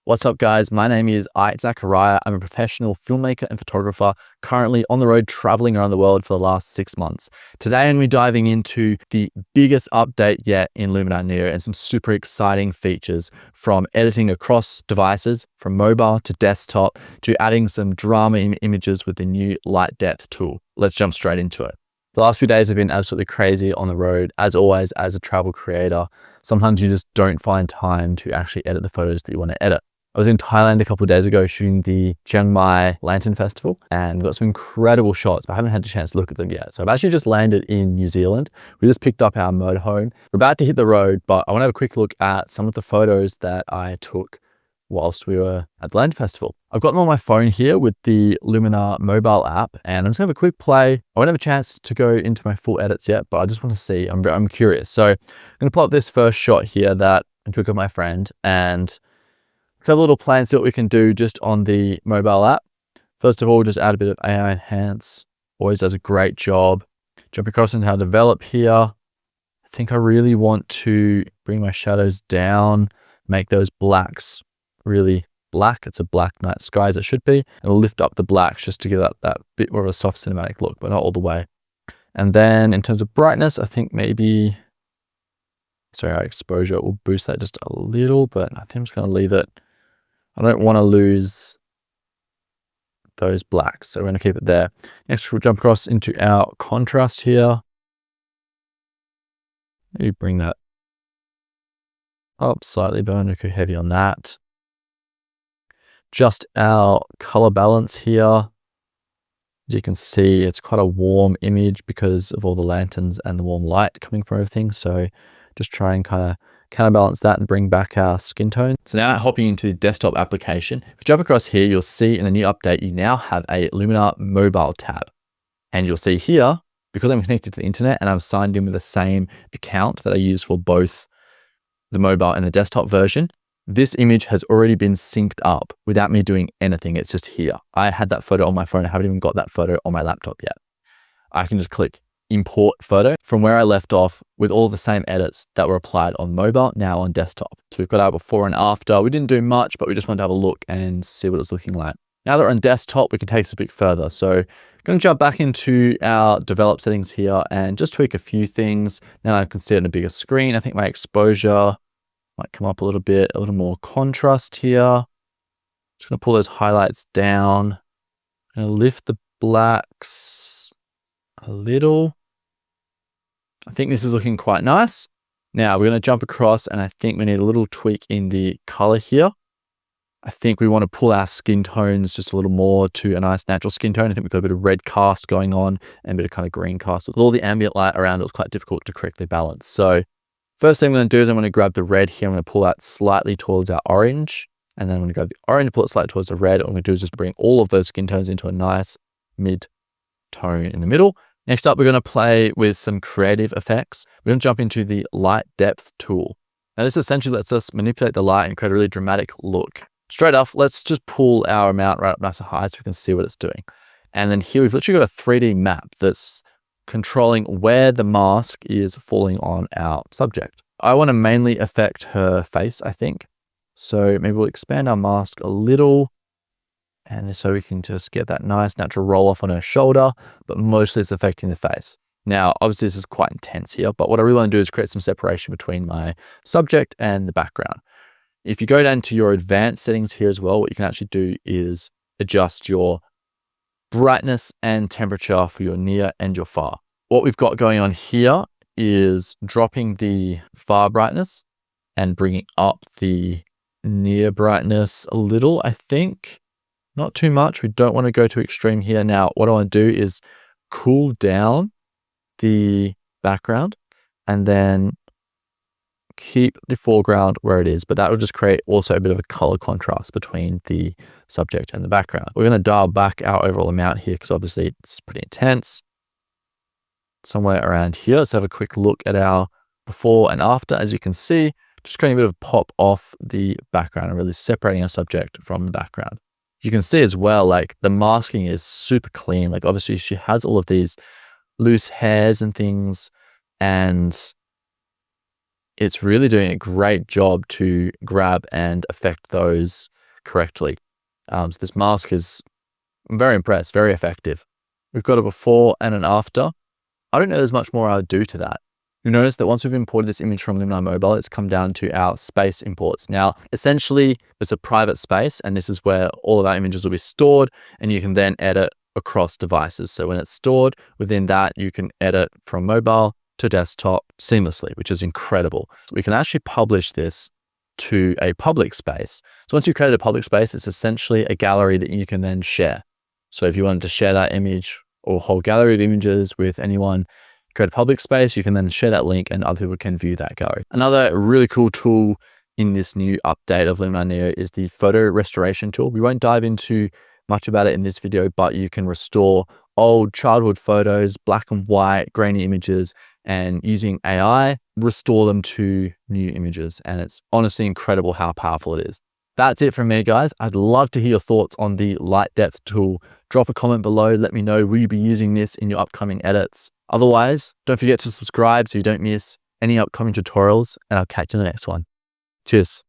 What's up, guys? My name is Iyke Zachariah. I'm a professional filmmaker and photographer, currently on the road traveling around the world for the last 6 months. Today, I'm going to be diving into the biggest update yet in Luminar Neo and some super exciting features, from editing across devices, from mobile to desktop, to adding some drama in images with the new light depth tool. Let's jump straight into it. The last few days have been absolutely crazy on the road. As always, as a travel creator, sometimes you just don't find time to actually edit the photos that you want to edit. I was in Thailand a couple of days ago shooting the Chiang Mai Lantern Festival and got some incredible shots, but I haven't had a chance to look at them yet. So I've actually just landed in New Zealand. We just picked up our motorhome. We're about to hit the road, but I want to have a quick look at some of the photos that I took whilst we were at the Lantern Festival. I've got them on my phone here with the Luminar Mobile app, and I'm just gonna have a quick play. I won't have a chance to go into my full edits yet, but I just want to see, I'm curious. So I'm gonna pull up this first shot here that I took of my friend, and let's have a little play and see what we can do just on the mobile app. First of all, just add a bit of AI enhance. Always does a great job. Jump across into how to develop here. I think I really want to bring my shadows down, make those blacks really black. It's a black night sky as it should be. And we'll lift up the blacks just to give that bit more of a soft cinematic look, but not all the way. And then in terms of brightness, I think maybe, sorry, our exposure will boost that just a little, but I think I'm just gonna leave it. I don't want to lose those blacks, so we're going to keep it there. Next, we'll jump across into our contrast here. Maybe bring that up slightly, but I'm going to go heavy on that. Just our color balance here. As you can see, it's quite a warm image because of all the lanterns and the warm light coming from everything. So just try and kind of counterbalance that and bring back our skin tone. So now hopping into the desktop application, if you jump across here, you'll see in the new update, you now have a Luminar Mobile tab. And you'll see here, because I'm connected to the internet and I'm signed in with the same account that I use for both the mobile and the desktop version, this image has already been synced up without me doing anything. It's just here. I had that photo on my phone. I haven't even got that photo on my laptop yet. I can just click import photo from where I left off with all the same edits that were applied on mobile, now on desktop. So we've got our before and after. We didn't do much, but we just wanted to have a look and see what it's looking like. Now that we're on desktop, we can take this a bit further. So I'm going to jump back into our develop settings here and just tweak a few things. Now I can see it on a bigger screen. I think my exposure might come up a little more contrast here. Just going to pull those highlights down. I'm going to lift the blacks a little. I think this is looking quite nice. Now we're going to jump across, and I think we need a little tweak in the color here. I think we want to pull our skin tones just a little more to a nice natural skin tone. I think we've got a bit of red cast going on and a bit of kind of green cast. With all the ambient light around, it was quite difficult to correctly balance. So first thing I'm going to do is I'm going to grab the red here. I'm going to pull that slightly towards our orange. And then I'm going to grab the orange, pull it slightly towards the red. What I'm going to do is just bring all of those skin tones into a nice mid tone in the middle. Next up, we're going to play with some creative effects. We're going to jump into the light depth tool. Now this essentially lets us manipulate the light and create a really dramatic look. Straight off, let's just pull our amount right up nice and high so we can see what it's doing. And then here we've literally got a 3D map that's controlling where the mask is falling on our subject. I want to mainly affect her face, I think. So maybe we'll expand our mask a little, and so we can just get that nice natural roll off on her shoulder, but mostly it's affecting the face. Now, obviously this is quite intense here, but what I really want to do is create some separation between my subject and the background. If you go down to your advanced settings here as well, what you can actually do is adjust your brightness and temperature for your near and your far. What we've got going on here is dropping the far brightness and bringing up the near brightness a little, I think. Not too much. We don't want to go too extreme here. Now, what I want to do is cool down the background and then keep the foreground where it is, but that will just create also a bit of a color contrast between the subject and the background. We're going to dial back our overall amount here because obviously it's pretty intense. Somewhere around here. Let's have a quick look at our before and after. As you can see, just creating a bit of pop off the background and really separating our subject from the background. You can see as well, like the masking is super clean. Like obviously she has all of these loose hairs and things, and it's really doing a great job to grab and affect those correctly. So this mask is, I'm very impressed, very effective. We've got a before and an after. I don't know there's much more I would do to that. You'll notice that once we've imported this image from Luminar Mobile, it's come down to our space imports. Now, essentially, it's a private space, and this is where all of our images will be stored, and you can then edit across devices. So when it's stored within that, you can edit from mobile to desktop seamlessly, which is incredible. We can actually publish this to a public space. So once you've created a public space, it's essentially a gallery that you can then share. So if you wanted to share that image or whole gallery of images with anyone, create a public space, you can then share that link and other people can view that gallery. Another really cool tool in this new update of Luminar Neo is the photo restoration tool. We won't dive into much about it in this video, but you can restore old childhood photos, black and white, grainy images, and using AI, restore them to new images. And it's honestly incredible how powerful it is. That's it from me, guys. I'd love to hear your thoughts on the light depth tool. Drop a comment below. Let me know, will you be using this in your upcoming edits? Otherwise, don't forget to subscribe so you don't miss any upcoming tutorials, and I'll catch you in the next one. Cheers.